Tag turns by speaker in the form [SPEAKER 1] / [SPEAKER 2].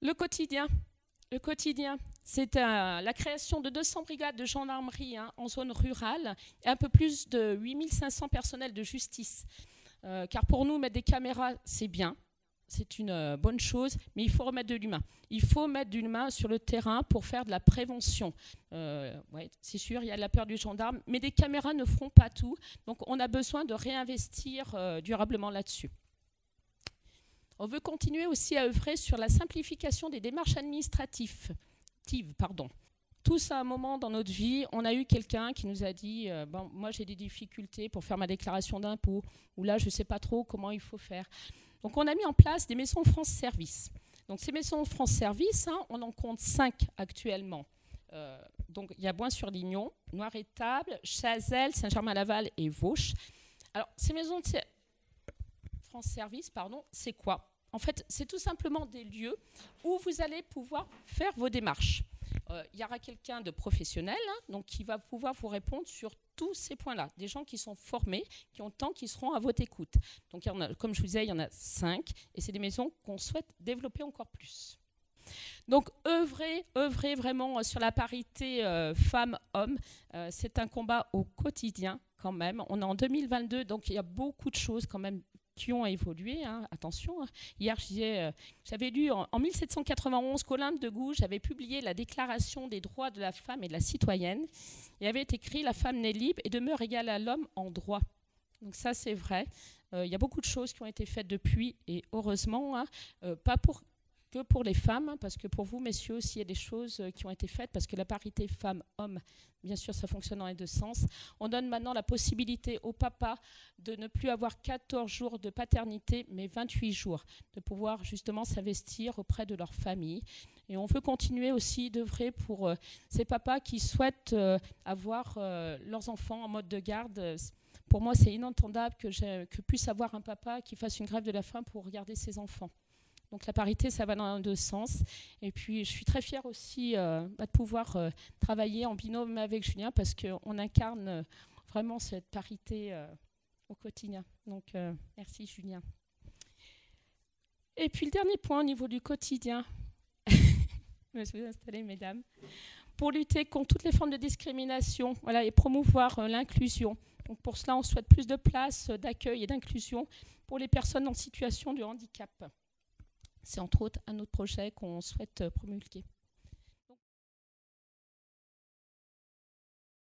[SPEAKER 1] Le quotidien. Le quotidien, c'est la création de 200 brigades de gendarmerie en zone rurale et un peu plus de 8500 personnels de justice. Car pour nous, mettre des caméras, c'est bien, c'est une bonne chose, mais il faut remettre de l'humain. Il faut mettre de l'humain sur le terrain pour faire de la prévention. Ouais, c'est sûr, il y a la peur du gendarme, mais des caméras ne feront pas tout. Donc on a besoin de réinvestir durablement là-dessus. On veut continuer aussi à œuvrer sur la simplification des démarches administratives. Tous, à un moment dans notre vie, on a eu quelqu'un qui nous a dit bon, moi j'ai des difficultés pour faire ma déclaration d'impôt, ou là je ne sais pas trop comment il faut faire. Donc on a mis en place des maisons France Service. Donc ces maisons France Service, on en compte 5 actuellement. Donc il y a Boin-sur-Lignon, Noir-Étable, Chazelles, Saint-Germain-Laval et Vauche. Alors ces maisons de France Service, c'est quoi? En fait, c'est tout simplement des lieux où vous allez pouvoir faire vos démarches. Il y aura quelqu'un de professionnel donc qui va pouvoir vous répondre sur tous ces points-là. Des gens qui sont formés, qui ont le temps, qui seront à votre écoute. Donc, comme je vous disais, il y en a 5 et c'est des maisons qu'on souhaite développer encore plus. Donc, œuvrer vraiment sur la parité femmes-hommes, c'est un combat au quotidien quand même. On est en 2022, donc il y a beaucoup de choses quand même qui ont évolué, attention. Hier, j'avais lu en 1791, qu'Olympe de Gouges avait publié la Déclaration des droits de la femme et de la citoyenne. Il avait écrit « La femme naît libre et demeure égale à l'homme en droit ». Donc ça, c'est vrai. Il y a beaucoup de choses qui ont été faites depuis, et heureusement, pas que pour les femmes, parce que pour vous, messieurs, aussi, il y a des choses qui ont été faites, parce que la parité femmes-hommes, bien sûr, ça fonctionne dans les deux sens. On donne maintenant la possibilité aux papas de ne plus avoir 14 jours de paternité, mais 28 jours, de pouvoir justement s'investir auprès de leur famille. Et on veut continuer aussi d'œuvrer pour ces papas qui souhaitent avoir leurs enfants en mode de garde. Pour moi, c'est inentendable que puisse avoir un papa qui fasse une grève de la faim pour regarder ses enfants. Donc la parité, ça va dans les deux sens. Et puis, je suis très fière aussi de pouvoir travailler en binôme avec Julien parce qu'on incarne vraiment cette parité au quotidien. Donc, merci Julien. Et puis, le dernier point au niveau du quotidien. Je vais vous installer, mesdames. Pour lutter contre toutes les formes de discrimination, et promouvoir l'inclusion. Donc, pour cela, on souhaite plus de places d'accueil et d'inclusion pour les personnes en situation de handicap. C'est entre autres un autre projet qu'on souhaite promulguer.